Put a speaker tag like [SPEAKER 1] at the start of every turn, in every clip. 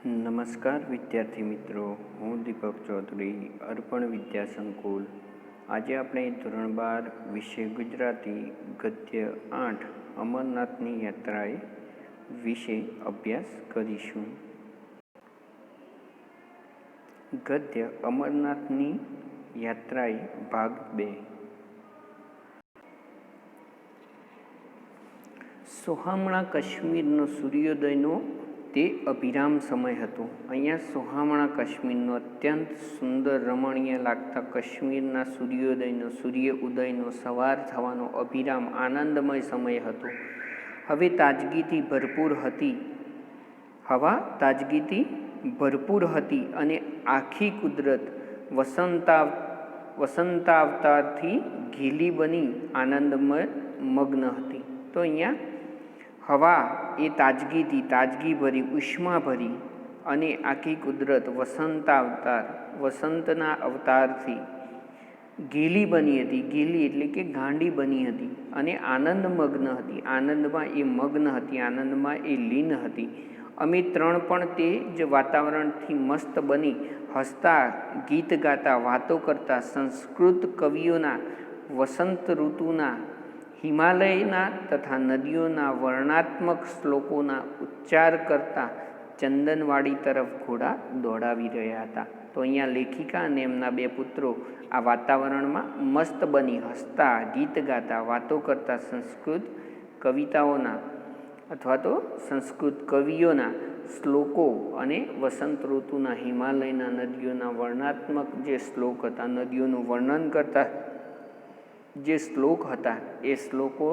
[SPEAKER 1] નમસ્કાર વિદ્યાર્થી મિત્રો, હું દીપક ચૌધરી, અર્પણ વિદ્યા સંકુલ. આજે આપણે ધોરણ 12 વિષય ગુજરાતી ગદ્ય 8 અમરનાથની યાત્રાએ વિશે અભ્યાસ કરીશું. ગદ્ય અમરનાથની યાત્રાએ ભાગ 2. સોહામણા કાશ્મીરનો સૂર્યોદયનો તે અભિરામ સમય હતો. અહીંયા સોહામણા કાશ્મીરનો અત્યંત સુંદર રમણીય લાગતા કાશ્મીરના સૂર્ય ઉદયનો સવાર થવાનો અભિરામ આનંદમય સમય હતો. હવા તાજગીથી ભરપૂર હતી અને આખી કુદરત વસંતાવતારથી ઘીલી બની આનંદમય મગ્ન હતી. તો અહીંયા હવા એ તાજગીભરી, ઉષ્માભરી અને આખી કુદરત વસંતના અવતારથી ગીલી બની હતી. ગીલી એટલે કે ગાંડી બની હતી અને આનંદમગ્ન હતી. આનંદમાં એ મગ્ન હતી, આનંદમાં એ લીન હતી. અમે ત્રણ પણ તે જ વાતાવરણથી મસ્ત બની હસતા, ગીત ગાતા, વાતો કરતા, સંસ્કૃત કવિઓના વસંત ઋતુના, હિમાલયના તથા નદીઓના વર્ણનાત્મક શ્લોકોના ઉચ્ચાર કરતા ચંદનવાડી તરફ ઘોડા દોડાવી રહ્યા હતા. તો અહીંયા લેખિકા અને એમના બે પુત્રો આ વાતાવરણમાં મસ્ત બની હસતા, ગીત ગાતા, વાતો કરતા, સંસ્કૃત કવિતાઓના અથવા તો સંસ્કૃત કવિઓના શ્લોકો અને વસંત ઋતુના હિમાલયના નદીઓના વર્ણનાત્મક જે શ્લોક હતા, નદીઓનું વર્ણન કરતા જે શ્લોક હતા, એ શ્લોકો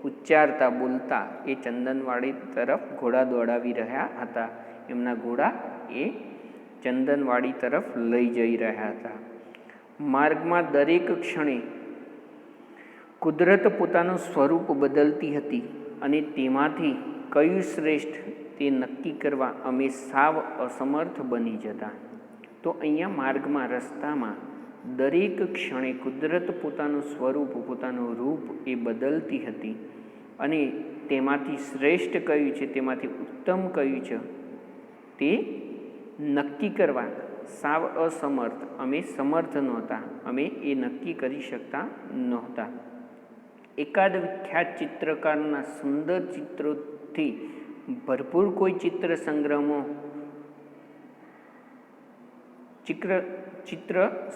[SPEAKER 1] ઉચ્ચારતા, બોલતા એ ચંદનવાડી તરફ ઘોડા દોડાવી રહ્યા હતા. એમના ઘોડા એ ચંદનવાડી તરફ લઈ જઈ રહ્યા હતા. માર્ગમાં દરેક ક્ષણે કુદરત પોતાનું સ્વરૂપ બદલતી હતી અને તેમાંથી કયું શ્રેષ્ઠ તે નક્કી કરવા અમે સાવ અસમર્થ બની જતા. તો અહીંયા માર્ગમાં, રસ્તામાં દરેક ક્ષણે કુદરત પોતાનું સ્વરૂપ, પોતાનું રૂપ એ બદલતી હતી અને તેમાંથી શ્રેષ્ઠ કયું છે, તેમાંથી ઉત્તમ કયું છે તે નક્કી કરવા સાવ અસમર્થ, અમે સમર્થ નહોતા, અમે એ નક્કી કરી શકતા નહોતા. એકાદ વિખ્યાત ચિત્રકારના સુંદર ચિત્રોથી ભરપૂર કોઈ ચિત્ર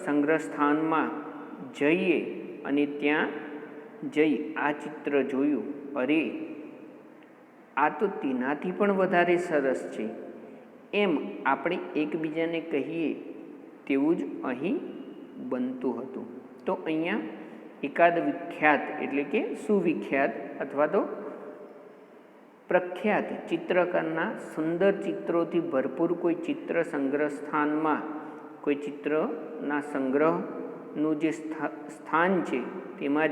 [SPEAKER 1] સંગ્રહ સ્થાનમાં જઈએ અને ત્યાં જઈ આ ચિત્ર જોયું, અરે આ તો તેનાથી પણ વધારે સરસ છે, એમ આપણે એકબીજાને કહીએ તેવું જ અહીં બનતું હતું. તો અહીંયા એકાદ વિખ્યાત એટલે કે સુવિખ્યાત અથવા તો પ્રખ્યાત ચિત્રકારના સુંદર ચિત્રોથી ભરપૂર કોઈ ચિત્ર સંગ્રહ સ્થાનમાં, કોઈ ચિત્રના સંગ્રહનું જે સ્થાન છે તેમાં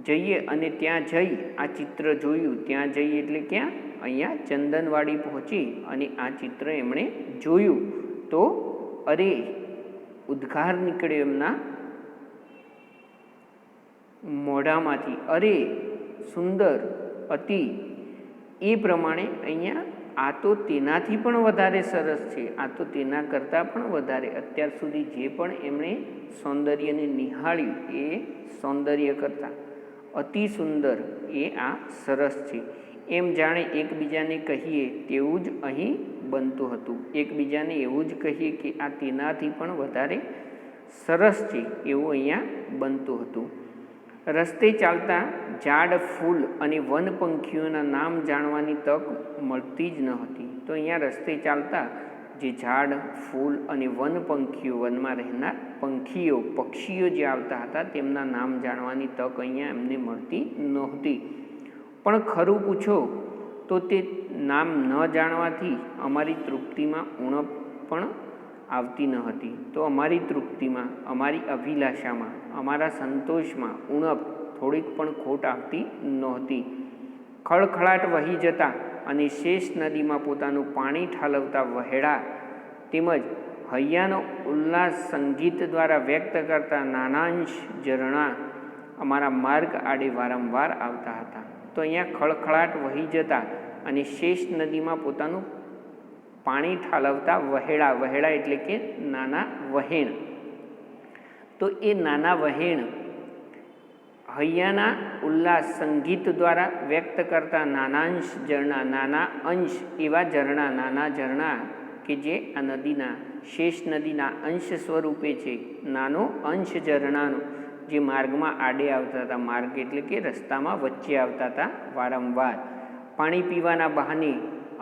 [SPEAKER 1] જઈએ અને ત્યાં જઈ આ ચિત્ર જોયું. ત્યાં જઈ એટલે ક્યાં? અહીંયા ચંદનવાડી પહોંચી અને આ ચિત્ર એમણે જોયું તો અરે ઉદ્ગાર નીકળ્યો એમના મોઢામાંથી, અરે સુંદર, અતિ. એ પ્રમાણે અહીંયા આ તો તેનાથી પણ વધારે સરસ છે, આ તો તેના કરતાં પણ વધારે, અત્યાર સુધી જે પણ એમણે સૌંદર્યને નિહાળ્યું એ સૌંદર્ય કરતાં અતિ સુંદર, એ આ સરસ છે, એમ જાણે એકબીજાને કહીએ તેવું જ અહીં બનતું હતું. એકબીજાને એવું જ કહીએ કે આ તેનાથી પણ વધારે સરસ છે, એવું અહીંયા બનતું હતું. રસ્તે ચાલતા ઝાડ, ફૂલ અને વન પંખીઓના નામ જાણવાની તક મળતી જ ન હતી. તો અહીંયા રસ્તે ચાલતા જે ઝાડ, ફૂલ અને વન પંખીઓ, વનમાં રહેનાર પક્ષીઓ જે આવતા હતા તેમના નામ જાણવાની તક અહીંયા એમને મળતી નહોતી. પણ ખરું પૂછો તો તે નામ ન જાણવાથી અમારી તૃપ્તિમાં ઉણપ પણ આવતી ન હતી. તો અમારી તૃપ્તિમાં, અમારી અભિલાષામાં, અમારા સંતોષમાં ઉણપ, થોડીક પણ ખોટ આવતી નહોતી. ખળખળાટ વહી જતા અને શેષ નદીમાં પોતાનું પાણી ઠાલવતા વહેડા તેમજ હૈયાનો ઉલ્લાસ સંગીત દ્વારા વ્યક્ત કરતા નાનાંશ ઝરણા અમારા માર્ગ આડે વારંવાર આવતા હતા. તો અહીંયા ખળખળાટ વહી જતા અને શેષ નદીમાં પોતાનું પાણી ઠાલવતા વહેણા, વહેણા એટલે કે નાના વહેણ. તો એ નાના વહેણ હૈયાના ઉલ્લાસ સંગીત દ્વારા વ્યક્ત કરતા નાનાંશ ઝરણા, નાના અંશ એવા ઝરણા, નાના ઝરણા કે જે આ નદીના, શેષ નદીના અંશ સ્વરૂપે છે. નાનો અંશ ઝરણાનો જે માર્ગમાં આડે આવતા હતા, માર્ગ એટલે કે રસ્તામાં વચ્ચે આવતા હતા વારંવાર. પાણી પીવાના બહાને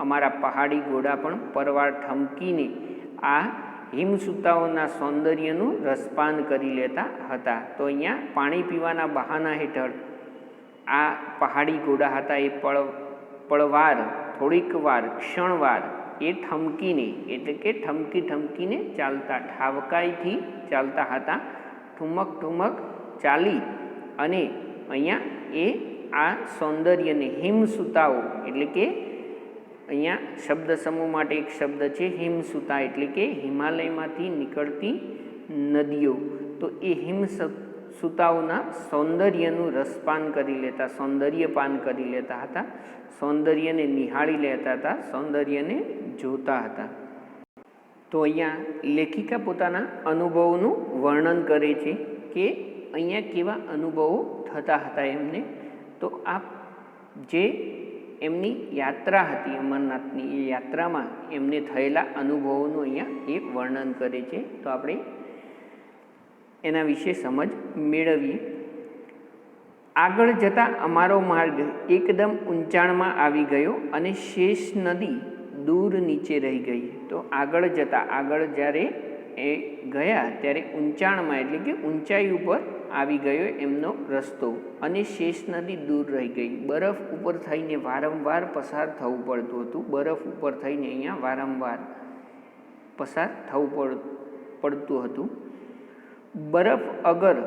[SPEAKER 1] અમારા પહાડી ઘોડા પણ પરવાર ઠમકીને આ હિમસૂતાઓના સૌંદર્યનું રસપાન કરી લેતા હતા. તો અહીંયા પાણી પીવાના બહાના હેઠળ આ પહાડી ઘોડા હતા એ પળવાર, થોડીક વાર, ક્ષણવાર એ ઠમકીને એટલે કે ઠમકી ઠમકીને ચાલતા, ઠાવકાઈથી ચાલતા હતા. ઠુમક ઠુમક ચાલી અને અહીંયા એ આ સૌંદર્યને હિમસૂતાઓ એટલે કે અહીંયા શબ્દ સમૂહ માટે એક શબ્દ છે હિમસૂતા એટલે કે હિમાલયમાંથી નીકળતી નદીઓ. તો એ હિમસૂતાઓના સૌંદર્યનું રસપાન કરી લેતા, સૌંદર્યપાન કરી લેતા હતા, સૌંદર્યને નિહાળી લેતા હતા, સૌંદર્યને જોતા હતા. તો અહીંયા લેખિકા પોતાના અનુભવોનું વર્ણન કરે છે કે અહીંયા કેવા અનુભવો થતા હતા એમને. તો આ જે એમની યાત્રા હતી અમરનાથની, એ યાત્રામાં એમને થયેલા અનુભવોનું અહીંયા એ વર્ણન કરે છે. તો આપણે એના વિશે સમજ મેળવીએ. આગળ જતાં અમારો માર્ગ એકદમ ઊંચાણમાં આવી ગયો અને શેષ નદી દૂર નીચે રહી ગઈ. તો આગળ જતાં, આગળ જ્યારે એ ગયા ત્યારે ઊંચાણમાં એટલે કે ઊંચાઈ ઉપર આવી ગયો એમનો રસ્તો અને શેષ નદી દૂર રહી ગઈ. બરફ ઉપર થઈને વારંવાર પસાર થવું પડતું હતું. બરફ ઉપર થઈને અહીંયા વારંવાર પસાર થવું પડતું હતું. બરફ અગર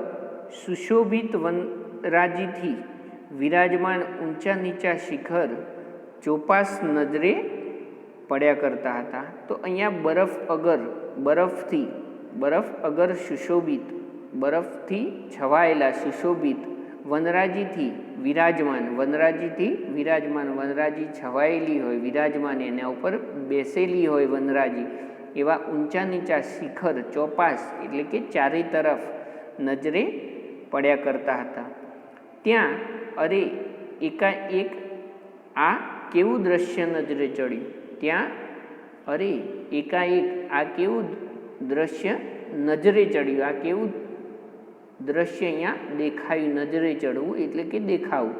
[SPEAKER 1] સુશોભિત વનરાજીથી વિરાજમાન ઊંચા નીચા શિખર ચોપાસ નજરે પડ્યા કરતા હતા. તો અહીંયા બરફ અગર, બરફ અગર સુશોભિત, બરફથી છવાયેલા સુશોભિત, વનરાજીથી વિરાજમાન, વનરાજીથી વિરાજમાન, વનરાજી છવાયેલી હોય, વિરાજમાન એના ઉપર બેસેલી હોય વનરાજી, એવા ઊંચા નીચા શિખર ચોપાસ એટલે કે ચારે તરફ નજરે પડ્યા કરતા હતા. ત્યાં અરે એકાએક આ કેવું દ્રશ્ય નજરે ચડ્યું. ત્યાં અરે એકાએક આ કેવું દ્રશ્ય નજરે ચડ્યું, આ કેવું દ્રશ્ય અહીંયા દેખાયું. નજરે ચડવું એટલે કે દેખાવું.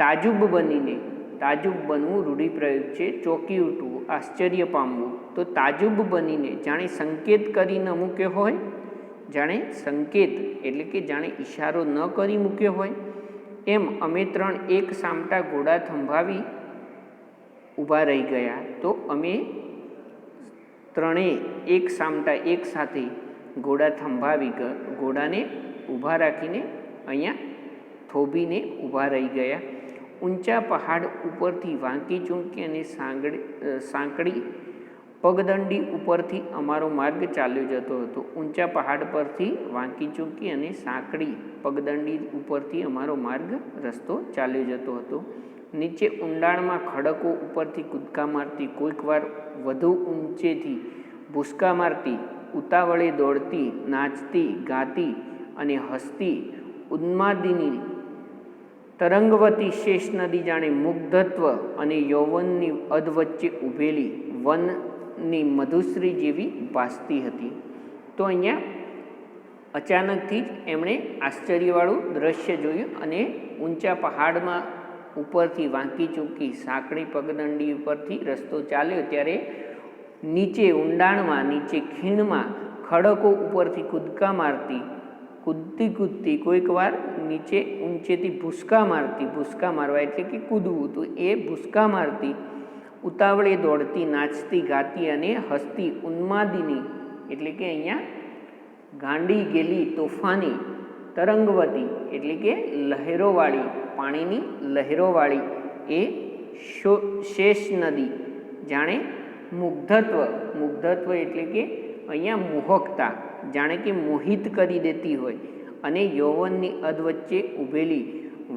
[SPEAKER 1] તાજુબ બનીને, તાજુબ બનવું રૂઢિપ્રયોગ છે, ચોંકી ઉઠવું, આશ્ચર્ય પામવું. તો તાજુબ બનીને જાણે સંકેત કરી ન મૂક્યો હોય, જાણે સંકેત એટલે કે જાણે ઈશારો ન કરી મૂક્યો હોય એમ અમે ત્રણ એક સામટા ઘોડા થંભાવી ઊભા રહી ગયા. તો અમે ત્રણેય એક સામટા એક સાથે ઘોડા થંભાવી, ઘોડાને ઊભા રાખીને અહીંયા થોભીને ઊભા રહી ગયા. ઊંચા પહાડ ઉપરથી વાંકી ચૂંકી અને સાંકડી પગદંડી ઉપરથી અમારો માર્ગ ચાલ્યો જતો હતો. ઊંચા પહાડ પરથી વાંકી ચૂંકી અને સાંકડી પગદંડી ઉપરથી અમારો માર્ગ રસ્તો ચાલ્યો જતો હતો. નીચે ઊંડાણમાં ખડકો ઉપરથી કૂદકા મારતી, કોઈક વાર વધુ ઊંચેથી ભૂસકા મારતી, ઉતાવળે દોડતી, નાચતી, ગાતી અને હસતી ઉન્માદિની તરંગવતી શેષ નદી જાણે મુગ્ધત્વ અને યૌવનની અધવચ્ચે ઊભેલી વનની મધુશ્રી જેવી ભાસતી હતી. તો અહીંયા અચાનકથી જ એમણે આશ્ચર્યવાળું દ્રશ્ય જોયું અને ઊંચા પહાડમાં ઉપરથી વાંકી ચૂકી સાંકડી પગદંડી ઉપરથી રસ્તો ચાલ્યો ત્યારે નીચે ઊંડાણમાં, નીચે ખીણમાં ખડકો ઉપરથી કૂદકા મારતી, કૂદતી કોઈક વાર નીચે ઊંચેથી ભૂસકા મારતી, ભૂસકા મારવા એટલે કે કૂદવું, તો એ ભૂસકા મારતી, ઉતાવળે દોડતી, નાચતી, ગાતી અને હસતી ઉન્માદિની એટલે કે અહીંયા ગાંડી ગેલી, તોફાની, તરંગવતી એટલે કે લહેરોવાળી, પાણીની લહેરોવાળી એ શેષ નદી જાણે મુગ્ધત્વ એટલે કે અહીંયા મોહકતા, જાણે કે મોહિત કરી દેતી હોય અને યૌવનની અધવચ્ચે ઊભેલી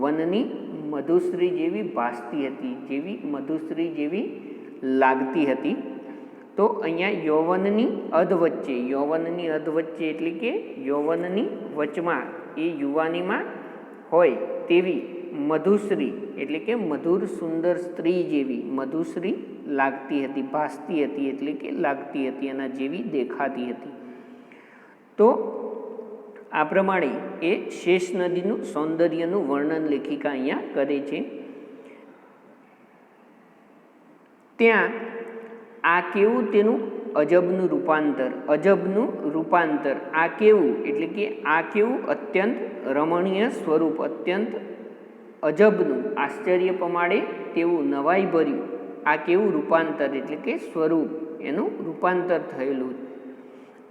[SPEAKER 1] વનની મધુશ્રી જેવી ભાસતી હતી, મધુશ્રી જેવી લાગતી હતી. તો અહીંયા યૌવનની અધ વચ્ચે એટલે કે યૌવનની વચમાં, એ યુવાનીમાં હોય તેવી મધુશ્રી એટલે કે મધુર સુંદર સ્ત્રી જેવી મધુશ્રી લાગતી હતી, ભાસતી હતી એટલે કે લાગતી હતી, એના જેવી દેખાતી હતી. તો આ પ્રમાણે એ શેષ નદીનું સૌંદર્યનું વર્ણન લેખિકા અહીંયા કરે છે. ત્યાં આ કેવું, તેનું અજબનું રૂપાંતર, આ કેવું એટલે કે આ કેવું અત્યંત રમણીય સ્વરૂપ, અત્યંત અજબનું, આશ્ચર્ય પમાડે તેવું, નવાઈ ભર્યું, આ કેવું રૂપાંતર એટલે કે સ્વરૂપ, એનું રૂપાંતર થયેલું.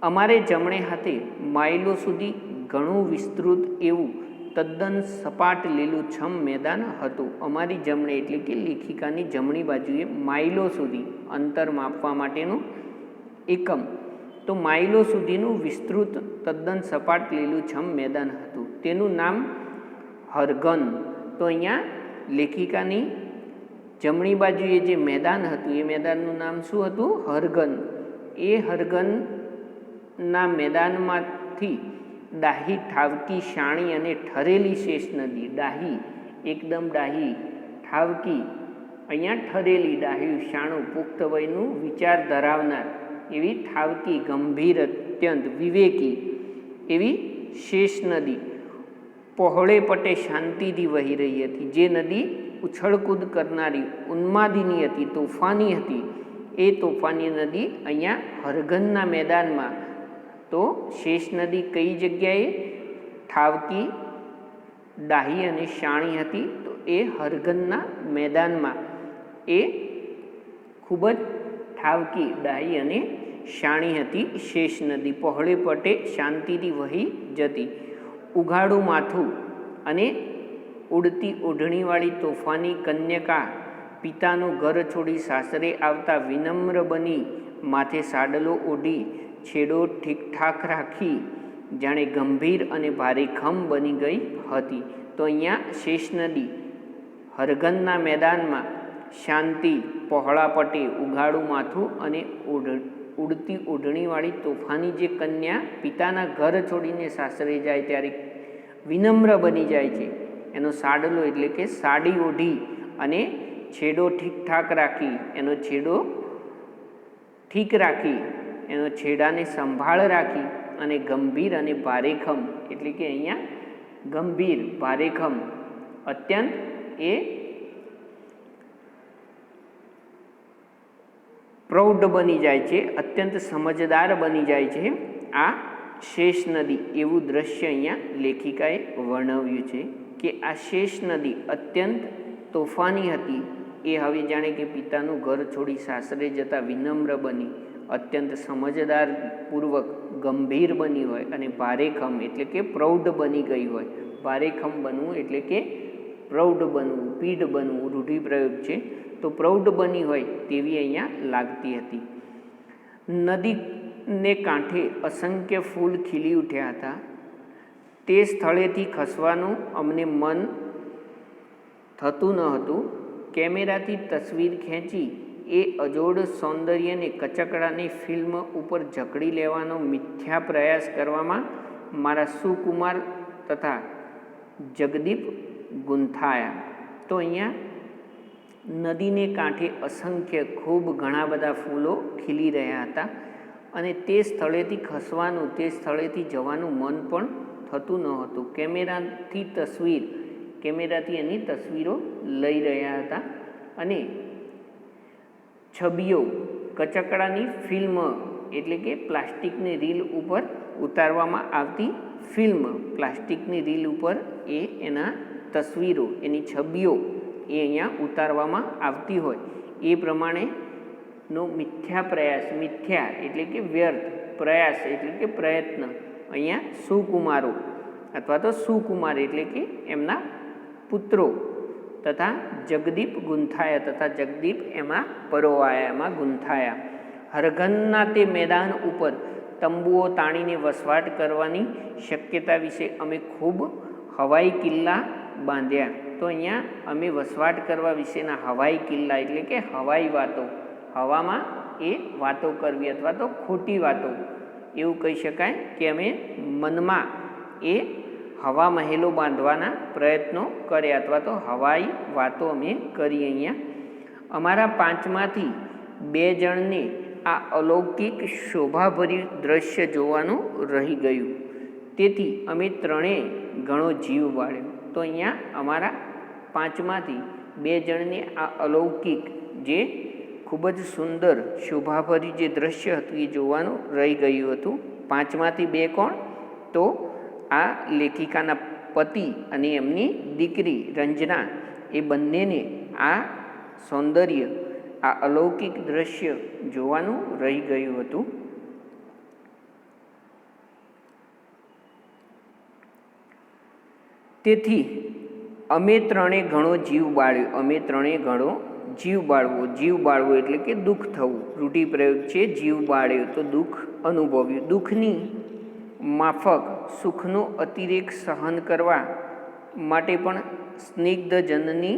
[SPEAKER 1] અમારે જમણે હાથે માઇલો સુધી ઘણું વિસ્તૃત એવું તદ્દન સપાટ લીલુંછમ મેદાન હતું. અમારી જમણે એટલે કે લેખિકાની જમણી બાજુએ માઇલો સુધી, અંતર માપવા માટેનું એકમ, તો માઇલો સુધીનું વિસ્તૃત તદ્દન સપાટ લીલુંછમ મેદાન હતું. તેનું નામ હરગન. તો અહીંયા લેખિકાની જમણી બાજુએ જે મેદાન હતું એ મેદાનનું નામ શું હતું? હરગન. એ હરગનના મેદાનમાંથી ડાહી, ઠાવકી, શાણી અને ઠરેલી શેષ નદી, ડાહી એકદમ ડાહી, ઠાવકી અહીંયા ઠરેલી, ડાહ્યું શાણું પુખ્ત વયનું વિચાર ધરાવનાર એવી ઠાવકી, ગંભીર અત્યંત વિવેકી એવી શેષ નદી પહોળે પટે શાંતિથી વહી રહી હતી. જે નદી ઉછળકૂદ કરનારી, ઉન્માદિની હતી, તોફાની હતી, એ તોફાની નદી અહીંયા હરગનના મેદાનમાં. તો શેષ નદી કઈ જગ્યાએ? ઠાવકી, ડાહી અને શાણી હતી. તો એ હરગનના મેદાનમાં એ ખૂબ જ ઠાવકી, ડાહી અને શાણી હતી શેષ નદી, પહોળે પટે શાંતિથી વહી જતી. ઉઘાડું માથું અને ઉડતી ઓઢણીવાળી તોફાની કન્યકા પિતાનું ઘર છોડી સાસરે આવતા વિનમ્ર બની માથે સાડલો ઓઢી છેડો ઠીકઠાક રાખી જાણે ગંભીર અને ભારેખમ બની ગઈ હતી. તો અહીંયા શેષ નદી હરગનના મેદાનમાં શાંતિ, પહોળા પટે, ઉઘાડું માથું અને ઉડતી ઓઢણીવાળી તોફાની જે કન્યા પિતાના ઘર છોડીને સાસરે જાય ત્યારે વિનમ્ર બની જાય છે, એનો સાડલો એટલે કે સાડી ઓઢી અને છેડો ઠીકઠાક રાખી, એનો છેડો ઠીક રાખી, એનો છેડાને સંભાળ રાખી અને ગંભીર અને ભારેખમ એટલે કે અહીંયા ગંભીર, ભારેખમ, અત્યંત એ પ્રૌઢ બની જાય છે, અત્યંત સમજદાર બની જાય છે આ શેષ નદી. એવું દ્રશ્ય અહીંયા લેખિકાએ વર્ણવ્યું છે કે આ શેષ નદી અત્યંત તોફાની હતી. એ હવે જાણે કે પિતાનું ઘર છોડી સાસરે જતા વિનમ્ર બની, અત્યંત સમજદારપૂર્વક ગંભીર બની હોય અને ભારેખમ એટલે કે પ્રૌઢ બની ગઈ હોય. ભારેખમ બનવું એટલે કે પ્રૌઢ બનવું, પીઢ બનવું રૂઢિપ્રયોગ છે. તો પ્રૌઢ બની હોય તેવી અહીંયા લાગતી હતી. નદીને કાંઠે અસંખ્ય ફૂલ ખીલી ઉઠ્યા હતા. તે સ્થળેથી ખસવાનું અમને મન થતું ન હતું. કેમેરાથી તસવીર ખેંચી એ અજોડ સૌંદર્યને કચકડાની ફિલ્મ ઉપર જકડી લેવાનો મિથ્યા પ્રયાસ કરવામાં મારા સુકુમાર તથા જગદીપ ગુંથાયા. તો અહીંયા નદીને કાંઠે અસંખ્ય ખૂબ ઘણા બધા ફૂલો ખીલી રહ્યા હતા અને તે સ્થળેથી ખસવાનું, તે સ્થળેથી જવાનું મન પણ થતું ન હતું. કેમેરાથી એની તસવીરો લઈ રહ્યા હતા અને છબીઓ કચકડાની ફિલ્મ એટલે કે પ્લાસ્ટિકની રીલ ઉપર ઉતારવામાં આવતી ફિલ્મ, પ્લાસ્ટિકની રીલ ઉપર એ એના તસવીરો, એની છબીઓ એ અહીંયા ઉતારવામાં આવતી હોય એ પ્રમાણેનો મિથ્યા પ્રયાસ, મિથ્યા એટલે કે વ્યર્થ, પ્રયાસ એટલે કે પ્રયત્ન અહીંયા સુકુમારો અથવા તો સુકુમાર એટલે કે એમના પુત્રો તથા જગદીપ ગુંથાયા, તથા જગદીપ એમાં પરોવાયા, એમાં ગુંથાયા. હરગનના તે મેદાન ઉપર તંબુઓ તાણીને વસવાટ કરવાની શક્યતા વિશે અમે ખૂબ હવાઈ કિલ્લા બાંધ્યા. તો અહીંયા અમે વસવાટ કરવા વિશેના હવાઈ કિલ્લા એટલે કે હવાઈ વાતો, હવામાં એ વાતો કરવી અથવા તો ખોટી વાતો એવું કહી શકાય કે અમે મનમાં એ હવા મહેલો બાંધવાના પ્રયત્નો કર્યા અથવા તો હવાઈ વાતો અમે કરી. અહીંયા અમારા 5માંથી 2 જણને આ અલૌકિક શોભાભર્યું દ્રશ્ય જોવાનું રહી ગયું, તેથી અમે 3 ઘણો જીવ બાળ્યો. તો અહીંયા અમારા 5માંથી 2 જણને આ અલૌકિક જે ખૂબ જ સુંદર શોભાભર્યું જે દ્રશ્ય હતું એ જોવાનું રહી ગયું હતું. 5માંથી 2 કોણ? તો આ લેખિકાના પતિ અને એમની દીકરી રંજના, એ બંનેને આ સૌંદર્ય, આ અલૌકિક દ્રશ્ય જોવાનું રહી ગયું હતું. તેથી અમે 3 ઘણો જીવ બાળ્યો. અમે 3 ઘણો જીવ બાળવો. જીવ બાળવો એટલે કે દુઃખ થવું. રૂઢિપ્રયોગ છે જીવ બાળ્યો તો દુઃખ અનુભવ્યું. દુઃખની માફક સુખનો અતિરેક સહન કરવા માટે પણ સ્નિગ્ધજનની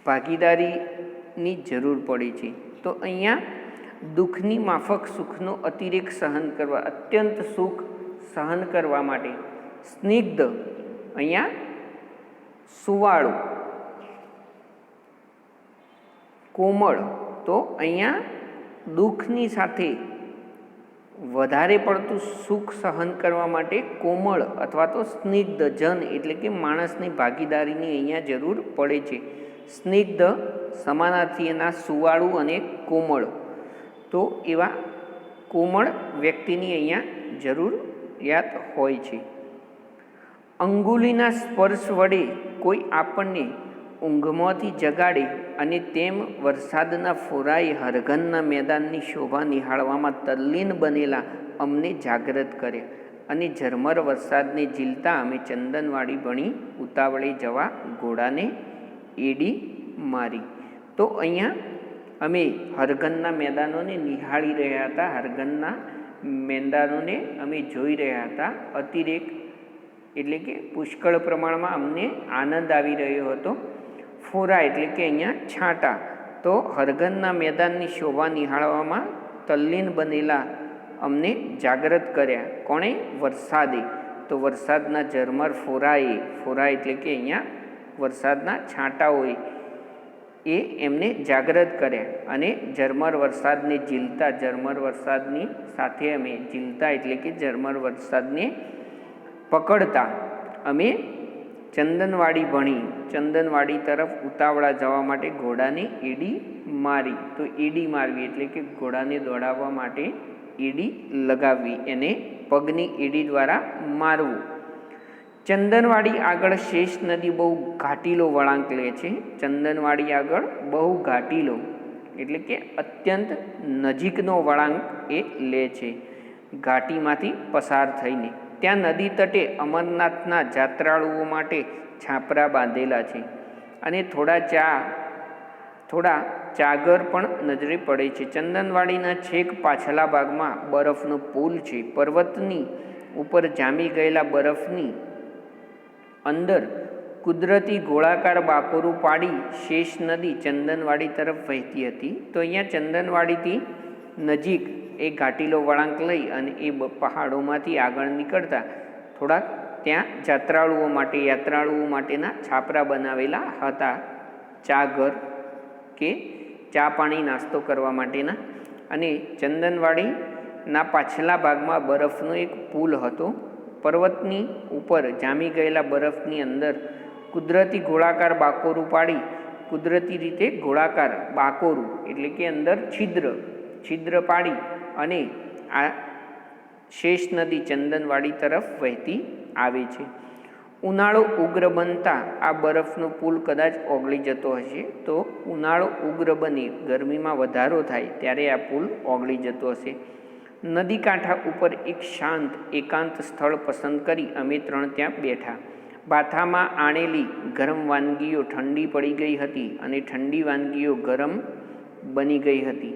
[SPEAKER 1] ભાગીદારીની જરૂર પડે છે. તો અહીંયા દુઃખની માફક સુખનો અતિરેક સહન કરવા, અત્યંત સુખ સહન કરવા માટે સ્નિગ્ધ, અહીંયા સુવાળું, કોમળ. તો અહીંયા દુઃખની સાથે વધારે પડતું સુખ સહન કરવા માટે કોમળ અથવા તો સ્નિગ્ધ જન એટલે કે માણસની ભાગીદારીની અહીંયા જરૂર પડે છે. સ્નિગ્ધ સમાનાર્થી એના સુવાળું અને કોમળ. તો એવા કોમળ વ્યક્તિની અહીંયા જરૂરિયાત હોય છે. અંગુલીના સ્પર્શ વડે કોઈ આપણને ઊંઘમાંથી જગાડે અને તેમ વરસાદના ફોરાએ હરઘનના મેદાનની શોભા નિહાળવામાં તલ્લીન બનેલા અમને જાગૃત કર્યા અને ઝરમર વરસાદને ઝીલતા અમે ચંદનવાડી ભણી ઉતાવળે જવા ઘોડાને એડી મારી. તો અહીંયા અમે હરઘનના મેદાનોને નિહાળી રહ્યા હતા, હરઘનના મેદાનોને અમે જોઈ રહ્યા હતા. અતિરેક એટલે કે પુષ્કળ પ્રમાણમાં અમને આનંદ આવી રહ્યો હતો. ફોરા એટલે કે અહીંયા છાંટા. તો હરઘનના મેદાનની શોભા નિહાળવામાં તલ્લીન બનેલા અમને જાગૃત કર્યા. કોણે? વરસાદે. તો વરસાદના ઝરમર ફોરાએ, ફોરા એટલે કે અહીંયા વરસાદના છાંટાઓએ એ એમને જાગૃત કર્યા અને ઝરમર વરસાદને ઝીલતા, ઝરમર વરસાદની સાથે અમે ઝીલતા એટલે કે ઝરમર વરસાદને પકડતા અમે ચંદનવાડી ભણી, ચંદનવાડી તરફ ઉતાવળા જવા માટે ઘોડાને એડી મારી. તો એડી મારવી એટલે કે ઘોડાને દોડાવવા માટે એડી લગાવવી, એને પગની એડી દ્વારા મારવું. ચંદનવાડી આગળ શેષ નદી બહુ ઘાટીલો વળાંક લે છે. ચંદનવાડી આગળ બહુ ઘાટીલો એટલે કે અત્યંત નજીકનો વળાંક એ લે છે, ઘાટીમાંથી પસાર થઈને. ત્યાં નદી તટે અમરનાથના જાત્રાળુઓ માટે છાપરા બાંધેલા છે અને થોડા ચાગર પણ નજરે પડે છે. ચંદનવાડીના છેક પાછલા ભાગમાં બરફનો પુલ છે. પર્વતની ઉપર જામી ગયેલા બરફની અંદર કુદરતી ગોળાકાર બાકોરું પાડી શેષ નદી ચંદનવાડી તરફ વહેતી હતી. તો અહીંયા ચંદનવાડીથી નજીક એ ઘાટીલો વળાંક લઈ અને એ પહાડોમાંથી આગળ નીકળતા થોડાક ત્યાં યાત્રાળુઓ માટેના છાપરા બનાવેલા હતા, ચા ઘર કે ચા પાણી નાસ્તો કરવા માટેના. અને ચંદનવાડીના પાછલા ભાગમાં બરફનો એક પુલ હતો. પર્વતની ઉપર જામી ગયેલા બરફની અંદર કુદરતી ગોળાકાર બાકોરું પાડી, કુદરતી રીતે ગોળાકાર બાકોરું એટલે કે અંદર છિદ્ર પાડી અને આ શેષ નદી ચંદનવાડી તરફ વહેતી આવે છે. ઉનાળો ઉગ્ર બનતા આ બરફનો પુલ કદાચ ઓગળી જતો હશે. તો ઉનાળો ઉગ્ર બની ગરમીમાં વધારો થાય ત્યારે આ પુલ ઓગળી જતો હશે. નદી કાંઠા ઉપર એક શાંત એકાંત સ્થળ પસંદ કરી અમે 3 ત્યાં બેઠા. બાથામાં આણેલી ગરમ વાનગીઓ ઠંડી પડી ગઈ હતી અને ઠંડી વાનગીઓ ગરમ બની ગઈ હતી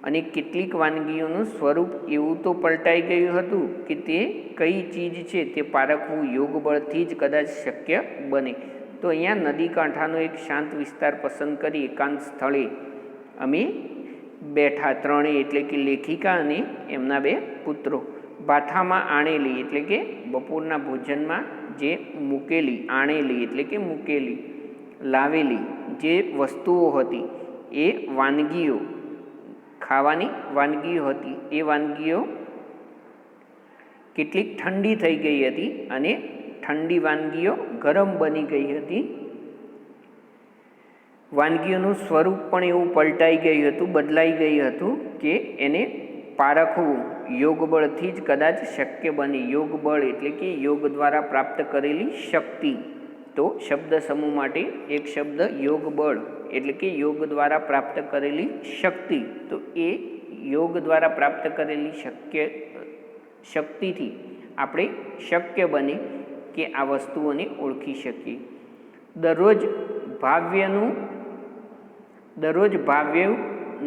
[SPEAKER 1] અને કેટલીક વાનગીઓનું સ્વરૂપ એવું તો પલટાઈ ગયું હતું કે તે કઈ ચીજ છે તે પારખવું યોગ બળથી જ કદાચ શક્ય બને. તો તો અહીંયા નદી કાંઠાનો એક શાંત વિસ્તાર પસંદ કરી એકાંત સ્થળે અમે બેઠા ત્રણેય, એટલે કે લેખિકા અને એમના 2 પુત્રો. ભાથામાં આણેલી એટલે કે બપોરના ભોજનમાં જે મૂકેલી, આણેલી એટલે કે મૂકેલી, લાવેલી જે વસ્તુઓ હતી એ વાનગીઓ, ખાવાની વાનગીઓ હતી. એ વાનગીઓ કેટલીક ઠંડી થઈ ગઈ હતી અને ઠંડી વાનગીઓ ગરમ બની ગઈ હતી. વાનગીઓનું સ્વરૂપ પણ એવું પલટાઈ ગયું હતું, બદલાઈ ગયું હતું કે એને પારખવું યોગબળથી જ કદાચ શક્ય બને. યોગબળ એટલે કે યોગ દ્વારા પ્રાપ્ત કરેલી શક્તિ. તો શબ્દ સમૂહ માટે એક શબ્દ યોગબળ એટલે કે યોગ દ્વારા પ્રાપ્ત કરેલી શક્તિ. તો એ યોગ દ્વારા પ્રાપ્ત કરેલી શક્તિથી આપણે શક્ય બને કે આ વસ્તુઓને ઓળખી શકીએ. દરરોજ ભાવ્યું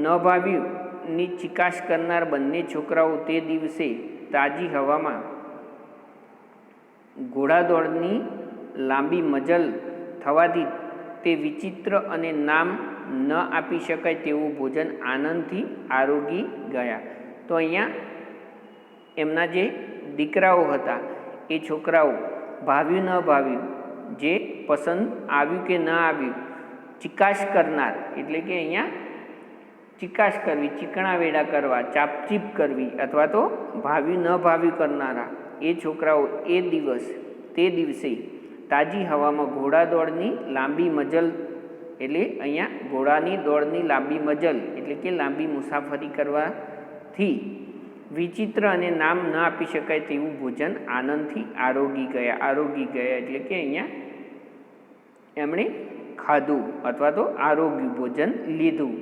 [SPEAKER 1] ન ભાવ્યુંની ચિકાસ કરનાર બંને છોકરાઓ તે દિવસે તાજી હવામાં ઘોડાદોડની લાંબી મજલ થવાથી તે વિચિત્ર અને નામ ન આપી શકાય તેવું ભોજન આનંદથી આરોગી ગયા. તો અહીંયા એમના જે દીકરાઓ હતા એ છોકરાઓ ભાવ્યું ન ભાવ્યું, જે પસંદ આવ્યું કે ન આવ્યું, ચિકાસ કરનાર એટલે કે અહીંયા ચિકાસ કરવી, ચીકણા વેડા કરવા, ચાપચીપ કરવી અથવા તો ભાવ્યું ન ભાવ્યું કરનારા એ છોકરાઓ તે દિવસે તાજી હવામાં ઘોડાદોડની લાંબી મજલ એટલે અહીંયા ઘોડાની દોડની લાંબી મજલ એટલે કે લાંબી મુસાફરી કરવાથી વિચિત્ર અને નામ ન આપી શકાય તેવું ભોજન આનંદથી આરોગી ગયા એટલે કે અહીંયા એમણે ખાધું અથવા તો આરોગ્ય ભોજન લીધું.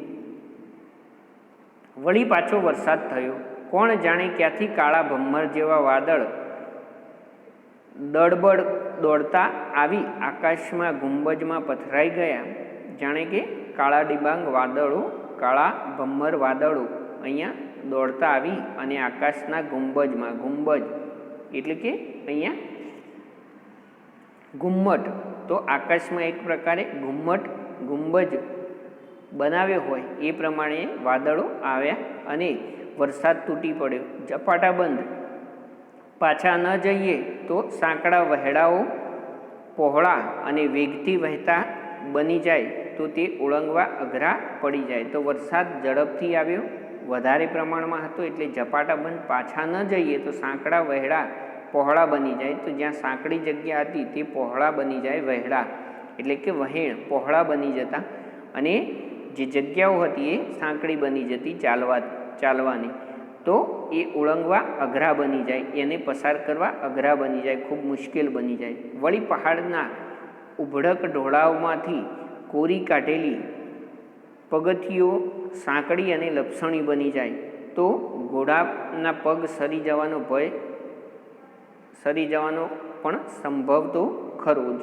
[SPEAKER 1] વળી પાછો વરસાદ થયો. કોણ જાણે ક્યાંથી કાળા ભમ્મર જેવા વાદળ દળબડ દોડતા આવી આકાશમાં ગુંબજમાં પથરાઈ ગયા. જાણે કે કાળા ડિબાંગ વાદળો, કાળા ભમ્મર વાદળો અહીંયા દોડતા આવી અને આકાશના ગુંબજમાં, ગુંબજ એટલે કે અહીંયા ગુમ્મટ, તો આકાશમાં એક પ્રકારે ગુંબજ બનાવ્યો હોય એ પ્રમાણે વાદળો આવ્યા અને વરસાદ તૂટી પડ્યો. ઝપાટાબંધ પાછા ન જઈએ તો સાંકડા વહેડાઓ પહોળા અને વેગથી વહેતા બની જાય તો તે ઓળંગવા અઘરા પડી જાય. તો વરસાદ ઝડપથી આવ્યો, વધારે પ્રમાણમાં હતો એટલે ઝપાટાબંધ પાછા ન જઈએ તો સાંકડા વહેડા પહોળા બની જાય. તો જ્યાં સાંકડી જગ્યા હતી તે પહોળા બની જાય, વહેડા એટલે કે વહેણ પહોળા બની જતા, અને જે જગ્યાઓ હતી એ સાંકડી બની જતી ચાલવાની. તો એ ઓળંગવા અઘરા બની જાય, એને પસાર કરવા અઘરા બની જાય, ખૂબ મુશ્કેલ બની જાય. વળી પહાડના ઉભડક ઢોળાવમાંથી કોરી કાઢેલી પગથિયો સાંકડી અને લપસણી બની જાય તો ઘોડાના પગ સરી જવાનો પણ સંભવ તો ખરો જ.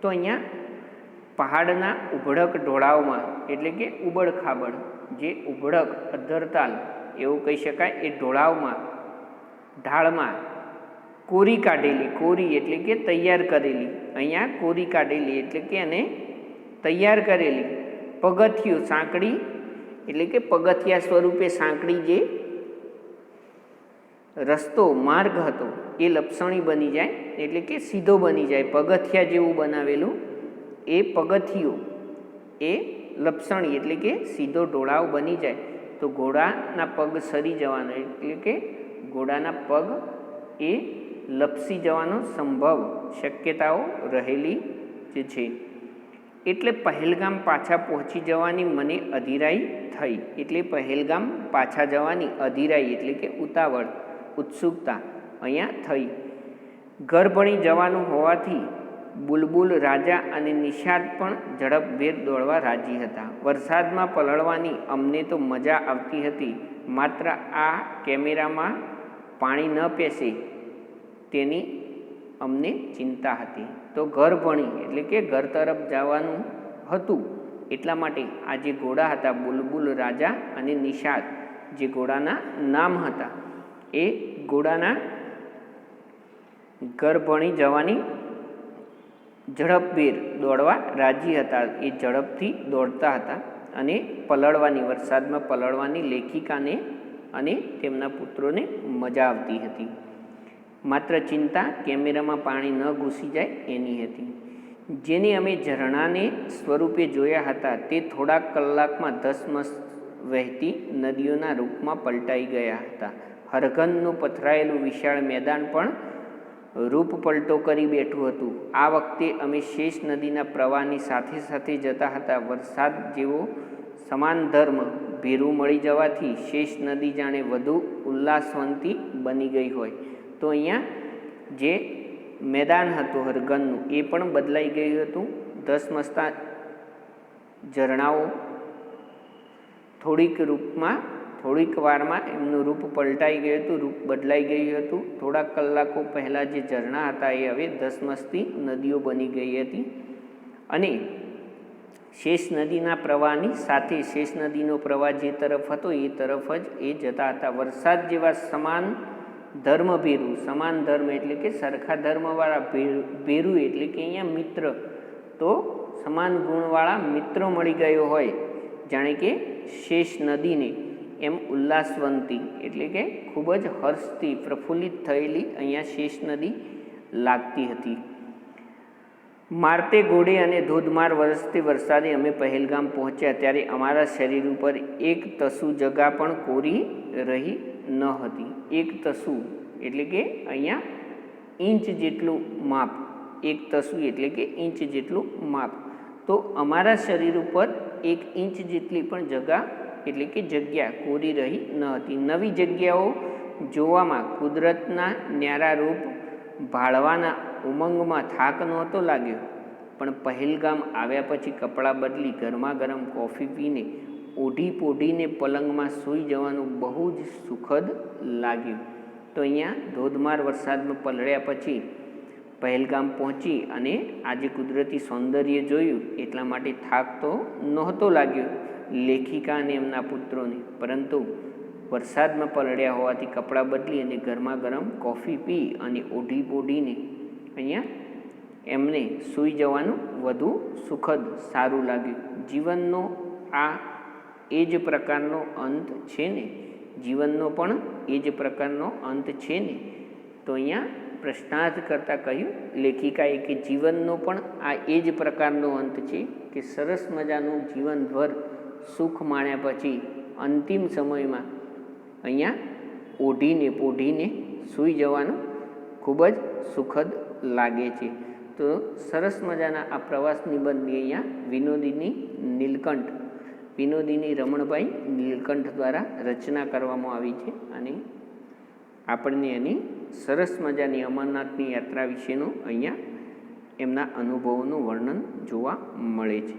[SPEAKER 1] તો અહીંયા પહાડના ઉભડક ઢોળાવમાં એટલે કે ઉબડખાબડ, જે ઉભડક અધ્ધરતાલ એવું કહી શકાય, એ ઢોળાવમાં, ઢાળમાં કોરી કાઢેલી, કોરી એટલે કે તૈયાર કરેલી, અહીંયા કોરી કાઢેલી એટલે કે એને તૈયાર કરેલી પગથિયું, સાંકડી એટલે કે પગથિયા સ્વરૂપે સાંકડી જે રસ્તો, માર્ગ હતો એ લપસણી બની જાય એટલે કે સીધો બની જાય. પગથિયા જેવું બનાવેલું એ પગથિયું એ લપસણી એટલે કે સીધો ઢોળાવ બની જાય તો ઘોડાના પગ સરી જવાનો એટલે કે ઘોડાના પગ એ લપસી જવાનો સંભવ, શક્યતાઓ રહેલી જે છે. એટલે પહેલગામ પાછા પહોંચી જવાની મને અધીરાઈ થઈ. એટલે પહેલગામ પાછા જવાની અધીરાઈ એટલે કે ઉતાવળ, ઉત્સુકતા અહીંયા થઈ. ઘર ભણી જવાનું હોવાથી બુલબુલ, રાજા અને નિષાદ પણ ઝડપભેર દોડવા રાજી હતા. વરસાદમાં પલળવાની અમને તો મજા આવતી હતી, માત્ર આ કેમેરામાં પાણી ન પેસે તેની અમને ચિંતા હતી. તો ઘર ભણી એટલે કે ઘર તરફ જવાનું હતું એટલા માટે આ જે ઘોડા હતા બુલબુલ, રાજા અને નિષાદ, જે ઘોડાના નામ હતા, એ ઘોડાના ઘર ભણી જવાની ઝડપભેર દોડવા રાજી હતા. એ ઝડપથી દોડતા હતા અને પલળવાની, વરસાદમાં પલળવાની લેખિકાને અને તેમના પુત્રોને મજા આવતી હતી. માત્ર ચિંતા કેમેરામાં પાણી ન ઘૂસી જાય એની હતી. જેને અમે ઝરણાને સ્વરૂપે જોયા હતા તે થોડાક કલાકમાં ધસમસ વહેતી નદીઓના રૂપમાં પલટાઈ ગયા હતા. હરઘનનું પથરાયેલું વિશાળ મેદાન પણ રૂપ પલટો કરી બેઠું હતું. આ વખતે અમે શેષ નદીના પ્રવાહની સાથે સાથે જતા હતા. વરસાદ જેવો સમાન ધર્મ ભેરું મળી જવાથી શેષ નદી જાણે વધુ ઉલ્લાસવંતી બની ગઈ હોય. તો અહીંયા જે મેદાન હતું હરઘનનું એ પણ બદલાઈ ગયું હતું. ધસમસતા ઝરણાઓ થોડીક વારમાં એમનું રૂપ પલટાઈ ગયું હતું, રૂપ બદલાઈ ગયું હતું. થોડાક કલાકો પહેલાં જે ઝરણા હતા એ હવે ધસમસતી નદીઓ બની ગઈ હતી અને શેષ નદીના પ્રવાહની સાથે શેષ નદીનો પ્રવાહ જે તરફ હતો એ તરફ જ એ જતા હતા. વરસાદ જેવા સમાન ધર્મભેરું, સમાન ધર્મ એટલે કે સરખા ધર્મવાળા, ભેરું એટલે કે અહીંયા મિત્ર, તો સમાન ગુણવાળા મિત્રો મળી ગયો હોય જાણે કે શેષ નદીને, એમ ઉલ્લાસવંતી એટલે કે ખૂબ જ હર્ષથી પ્રફુલ્લિત થયેલી અહીંયા શેષ નદી લાગતી હતી. મારતે ઘોડે અને ધોધમાર વરસતે વરસાદે અમે પહેલગામ પહોંચ્યા ત્યારે અમારા શરીર ઉપર એક તસુ જગા પણ કોરી રહી ન હતી. એક તસુ એટલે કે અહીંયા ઇંચ જેટલું માપ, એક તસુ એટલે કે ઇંચ જેટલું માપ. તો અમારા શરીર ઉપર એક ઇંચ જેટલી પણ જગા એટલે કે જગ્યા કોરી રહી ન હતી. નવી જગ્યાઓ જોવામાં, કુદરતના ન્યારા રૂપ ભાળવાના ઉમંગમાં થાક નહોતો લાગ્યો, પણ પહેલગામ આવ્યા પછી કપડાં બદલી ગરમા ગરમ કોફી પીને ઓઢી પોઢીને પલંગમાં સૂઈ જવાનું બહુ જ સુખદ લાગ્યું. તો અહીંયા ધોધમાર વરસાદમાં પલળ્યા પછી પહેલગામ પહોંચી અને આજે કુદરતી સૌંદર્ય જોયું એટલા માટે થાક તો નહોતો લાગ્યો લેખિકા અને એમના પુત્રોને, પરંતુ વરસાદમાં પલળ્યા હોવાથી કપડાં બદલી અને ગરમા ગરમ કોફી પી અને ઓઢી પોઢીને અહીંયા એમને સૂઈ જવાનું વધુ સુખદ સારું લાગ્યું. જીવનનો આ એ જ પ્રકારનો અંત છે ને, જીવનનો પણ એ જ પ્રકારનો અંત છે ને. તો અહીંયા પ્રશ્નાર્થ કરતાં કહ્યું લેખિકાએ કે જીવનનો પણ આ એ જ પ્રકારનો અંત છે કે સરસ મજાનું જીવનભર સુખ માણ્યા પછી અંતિમ સમયમાં અહીંયા ઓઢીને પોઢીને સૂઈ જવાનું ખૂબ જ સુખદ લાગે છે. તો સરસ મજાના આ પ્રવાસ નિબંધની અહીંયા વિનોદિની રમણભાઈ નીલકંઠ દ્વારા રચના કરવામાં આવી છે અને આપણને એની સરસ મજાની અમરનાથની યાત્રા વિશેનું અહીંયા એમના અનુભવોનું વર્ણન જોવા મળે છે.